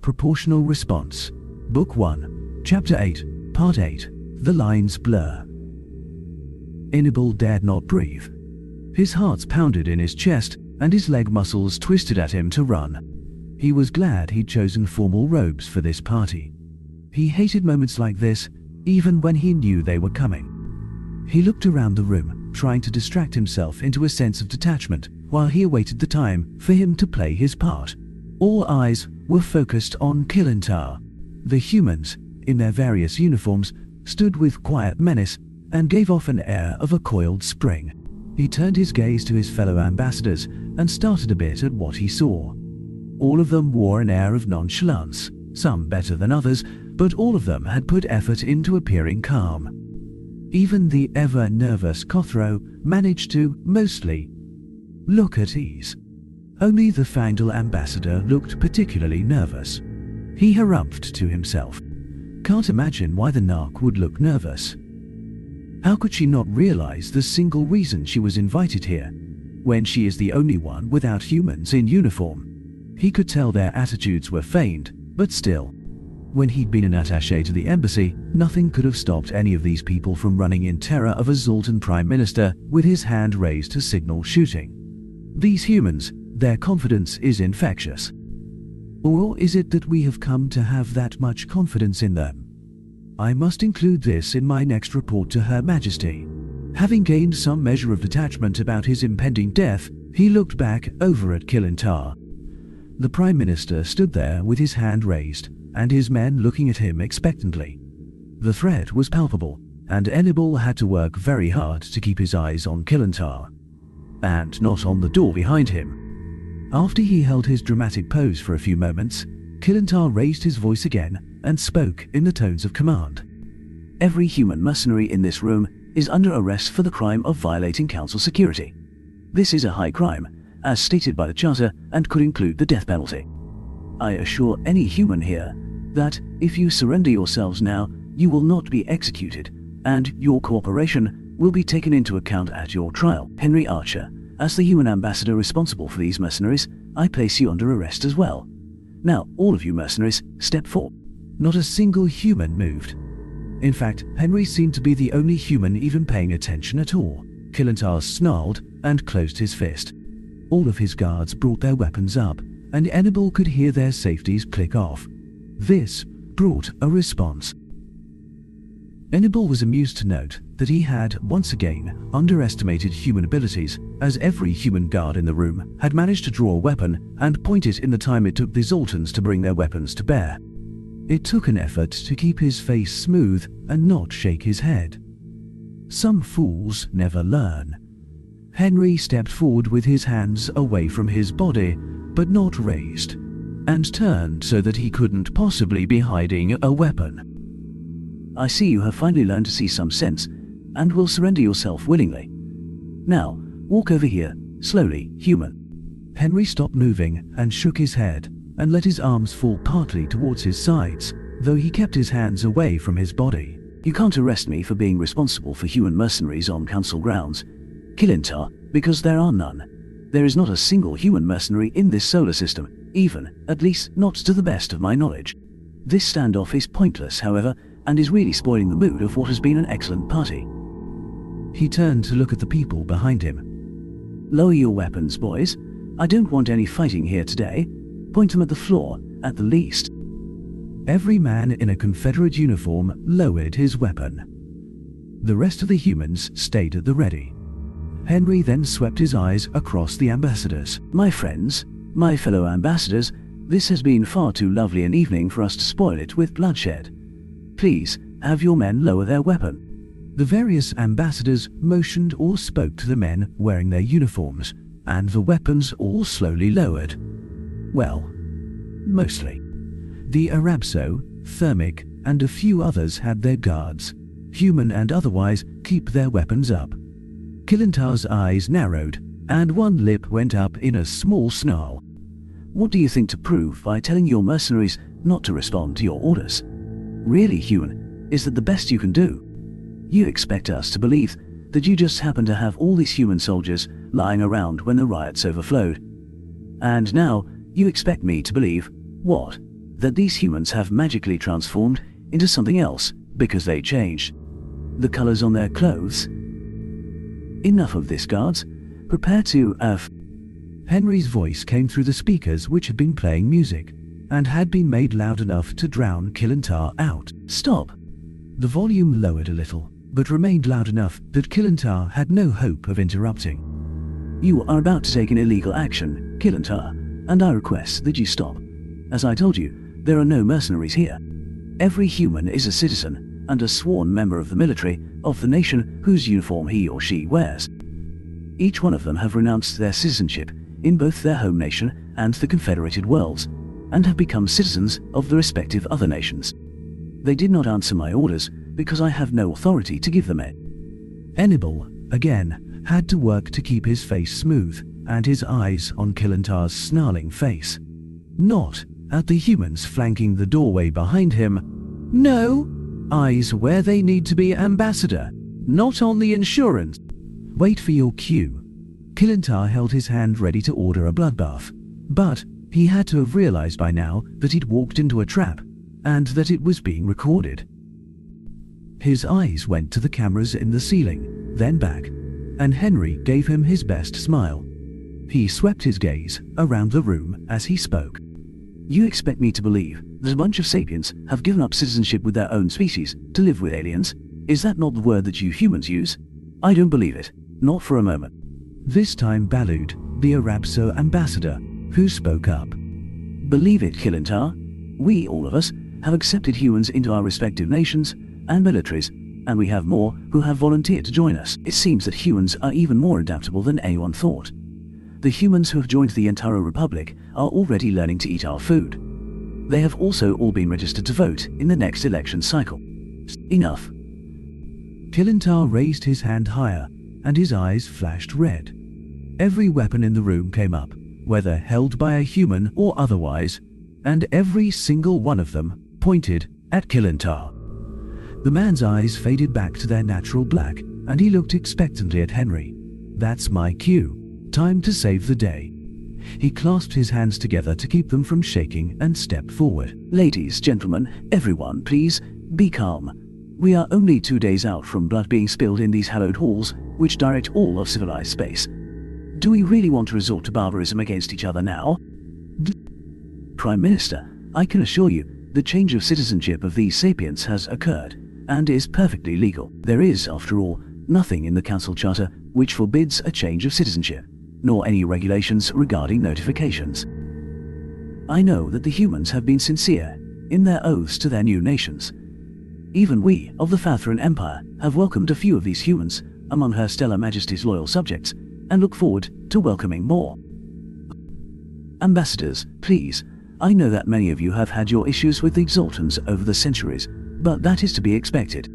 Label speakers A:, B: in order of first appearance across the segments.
A: Proportional Response. Book 1, Chapter 8, Part 8. The Lines Blur. Hannibal dared not breathe. His heart pounded in his chest, and his leg muscles twisted at him to run. He was glad he'd chosen formal robes for this party. He hated moments like this, even when he knew they were coming. He looked around the room, trying to distract himself into a sense of detachment, while he awaited the time for him to play his part. All eyes were focused on Kilintar. The humans, in their various uniforms, stood with quiet menace and gave off an air of a coiled spring. He turned his gaze to his fellow ambassadors and started a bit at what he saw. All of them wore an air of nonchalance, some better than others, but all of them had put effort into appearing calm. Even the ever-nervous Kothro managed to, mostly, look at ease. Only the Fangdal ambassador looked particularly nervous. He harumphed to himself. Can't imagine why the narc would look nervous. How could she not realize the single reason she was invited here, when she is the only one without humans in uniform? He could tell their attitudes were feigned, but still. When he'd been an attaché to the embassy, nothing could have stopped any of these people from running in terror of a Zoltan prime minister with his hand raised to signal shooting. These humans, their confidence is infectious. Or is it that we have come to have that much confidence in them? I must include this in my next report to Her Majesty. Having gained some measure of detachment about his impending death, he looked back over at Kilintar. The Prime Minister stood there with his hand raised, and his men looking at him expectantly. The threat was palpable, and Hannibal had to work very hard to keep his eyes on Kilintar, and not on the door behind him. After he held his dramatic pose for a few moments, Kilintar raised his voice again and spoke in the tones of command.
B: Every human mercenary in this room is under arrest for the crime of violating council security. This is a high crime, as stated by the Charter, and could include the death penalty. I assure any human here that if you surrender yourselves now, you will not be executed, and your cooperation will be taken into account at your trial. Henry Archer, as the human ambassador responsible for these mercenaries, I place you under arrest as well. Now, all of you mercenaries, step forward.
A: Not a single human moved. In fact, Henry seemed to be the only human even paying attention at all. Kilintar snarled and closed his fist. All of his guards brought their weapons up, and Hannibal could hear their safeties click off. This brought a response. Hannibal was amused to note that he had, once again, underestimated human abilities, as every human guard in the room had managed to draw a weapon and point it in the time it took the Zoltans to bring their weapons to bear. It took an effort to keep his face smooth and not shake his head. Some fools never learn. Henry stepped forward with his hands away from his body, but not raised, and turned so that he couldn't possibly be hiding a weapon.
B: I see you have finally learned to see some sense, and will surrender yourself willingly. Now, walk over here, slowly, human.
A: Henry stopped moving and shook his head, and let his arms fall partly towards his sides, though he kept his hands away from his body.
B: You can't arrest me for being responsible for human mercenaries on council grounds, Kilintar, because there are none. There is not a single human mercenary in this solar system, even, at least not to the best of my knowledge. This standoff is pointless, however, and is really spoiling the mood of what has been an excellent party.
A: He turned to look at the people behind him.
B: Lower your weapons, boys. I don't want any fighting here today. Point them at the floor, at the least.
A: Every man in a Confederate uniform lowered his weapon. The rest of the humans stayed at the ready. Henry then swept his eyes across the ambassadors.
B: My friends, my fellow ambassadors, this has been far too lovely an evening for us to spoil it with bloodshed. Please, have your men lower their weapon.
A: The various ambassadors motioned or spoke to the men wearing their uniforms, and the weapons all slowly lowered. Well, mostly. The Arabso, Thermic, and a few others had their guards, human and otherwise, keep their weapons up. Kilintar's eyes narrowed, and one lip went up in a small snarl.
B: What do you think to prove by telling your mercenaries not to respond to your orders? Really, human, is that the best you can do? You expect us to believe that you just happened to have all these human soldiers lying around when the riots overflowed. And now, you expect me to believe, what? that these humans have magically transformed into something else because they changed. The colors on their clothes. Enough of this, guards. Prepare to,
A: Henry's voice came through the speakers which had been playing music, and had been made loud enough to drown Killentar out.
B: Stop.
A: The volume lowered a little, but remained loud enough that Killentar had no hope of interrupting.
B: You are about to take an illegal action, Killentar, and I request that you stop. As I told you, there are no mercenaries here. Every human is a citizen and a sworn member of the military of the nation whose uniform he or she wears. Each one of them have renounced their citizenship in both their home nation and the Confederated Worlds, and have become citizens of the respective other nations. They did not answer my orders because I have no authority to give them it.
A: Enibel, again, had to work to keep his face smooth and his eyes on Killentar's snarling face. Not at the humans flanking the doorway behind him. No! Eyes where they need to be, Ambassador, not on the insurance. Wait for your cue. Killentar held his hand ready to order a bloodbath, but he had to have realized by now that he'd walked into a trap, and that it was being recorded. His eyes went to the cameras in the ceiling, then back, and Henry gave him his best smile. He swept his gaze around the room as he spoke.
B: You expect me to believe that a bunch of sapiens have given up citizenship with their own species to live with aliens? Is that not the word that you humans use? I don't believe it. Not for a moment.
A: This time Balud, the Arabso ambassador, who spoke up.
B: Believe it, Killentar. We, all of us, have accepted humans into our respective nations and militaries, and we have more who have volunteered to join us. It seems that humans are even more adaptable than anyone thought. The humans who have joined the Entaro Republic are already learning to eat our food. They have also all been registered to vote in the next election cycle. Enough.
A: Killentar raised his hand higher, and his eyes flashed red. Every weapon in the room came up, whether held by a human or otherwise, and every single one of them pointed at Killentar. The man's eyes faded back to their natural black, and he looked expectantly at Henry. That's my cue. Time to save the day. He clasped his hands together to keep them from shaking and stepped forward.
B: Ladies, gentlemen, everyone, please, be calm. We are only 2 days out from blood being spilled in these hallowed halls, which direct all of civilized space. Do we really want to resort to barbarism against each other now? Prime Minister, I can assure you, the change of citizenship of these sapiens has occurred, and is perfectly legal. There is, after all, nothing in the Council Charter which forbids a change of citizenship, nor any regulations regarding notifications. I know that the humans have been sincere in their oaths to their new nations. Even we of the Fathran Empire have welcomed a few of these humans among Her Stellar Majesty's loyal subjects, and look forward to welcoming more. Ambassadors, please, I know that many of you have had your issues with the Exaltans over the centuries, but that is to be expected.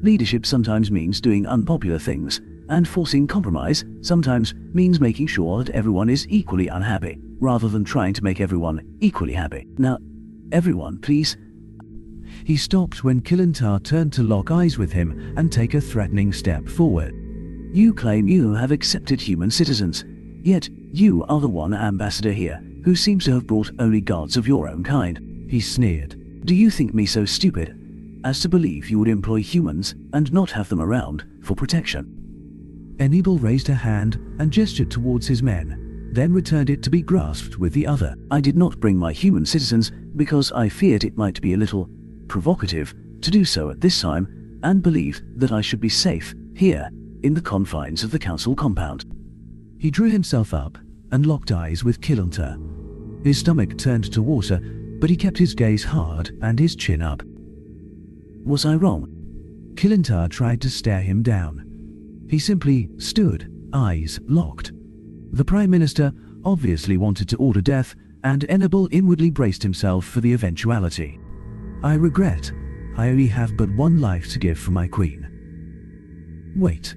B: Leadership sometimes means doing unpopular things, and forcing compromise sometimes means making sure that everyone is equally unhappy, rather than trying to make everyone equally happy. Now, everyone, please.
A: He stopped when Killentar turned to lock eyes with him and take a threatening step forward.
B: You claim you have accepted human citizens, yet you are the one ambassador here who seems to have brought only guards of your own kind.
A: He sneered.
B: Do you think me so stupid as to believe you would employ humans and not have them around for protection?
A: Enibel raised a hand and gestured towards his men, then returned it to be grasped with the other.
B: I did not bring my human citizens because I feared it might be a little provocative to do so at this time, and believed that I should be safe here in the confines of the council compound.
A: He drew himself up and locked eyes with Killentar. His stomach turned to water, but he kept his gaze hard and his chin up.
B: Was I wrong?
A: Killentar tried to stare him down. He simply stood, eyes locked. The Prime Minister obviously wanted to order death, and Enibel inwardly braced himself for the eventuality. I regret. I only have but one life to give for my queen. Wait,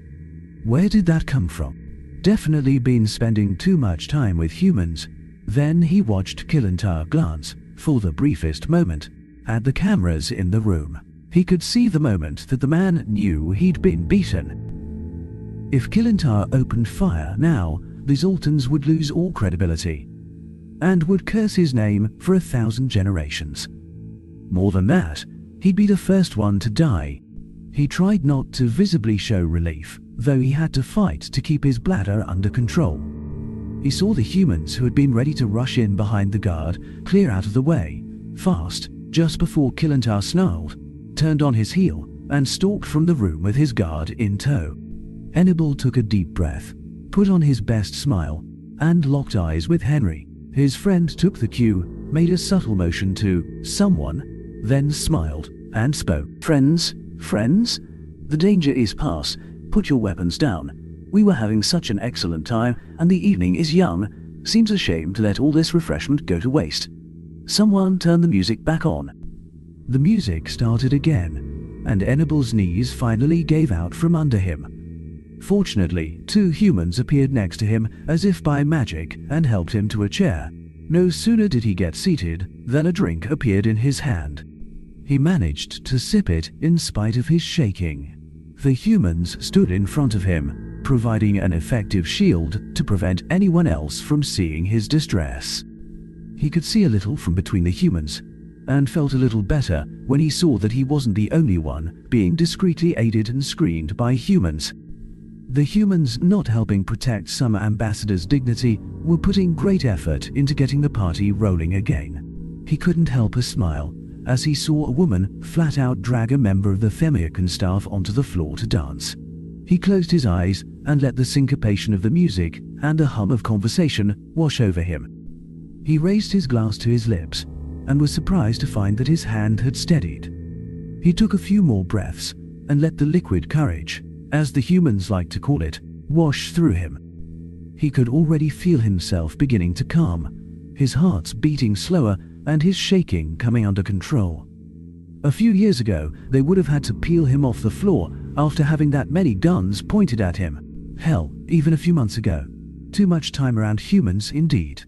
A: where did that come from? Definitely been spending too much time with humans. Then he watched Killentar glance, for the briefest moment, at the cameras in the room. He could see the moment that the man knew he'd been beaten. If Killentar opened fire now, the Zoltans would lose all credibility. and would curse his name for 1,000 generations. More than that, he'd be the first one to die. He tried not to visibly show relief, though he had to fight to keep his bladder under control. He saw the humans who had been ready to rush in behind the guard clear out of the way, fast, just before Killentar snarled, turned on his heel, and stalked from the room with his guard in tow. Hannibal took a deep breath, put on his best smile, and locked eyes with Henry. His friend took the cue, made a subtle motion to someone, then smiled and spoke.
B: Friends? The danger is past. Put your weapons down. We were having such an excellent time, and the evening is young. Seems a shame to let all this refreshment go to waste. Someone turn the music back on.
A: The music started again, and Hannibal's knees finally gave out from under him. Fortunately, 2 humans appeared next to him as if by magic and helped him to a chair. No sooner did he get seated than a drink appeared in his hand. He managed to sip it in spite of his shaking. The humans stood in front of him, providing an effective shield to prevent anyone else from seeing his distress. He could see a little from between the humans, and felt a little better when he saw that he wasn't the only one being discreetly aided and screened by humans. The humans not helping protect some ambassador's dignity were putting great effort into getting the party rolling again. He couldn't help a smile as he saw a woman flat out drag a member of the Femiacan staff onto the floor to dance. He closed his eyes and let the syncopation of the music and a hum of conversation wash over him. He raised his glass to his lips and was surprised to find that his hand had steadied. He took a few more breaths and let the liquid courage, as the humans like to call it, wash through him. He could already feel himself beginning to calm, his heart's beating slower and his shaking coming under control. A few years ago, they would have had to peel him off the floor after having that many guns pointed at him. Hell, even a few months ago. Too much time around humans indeed.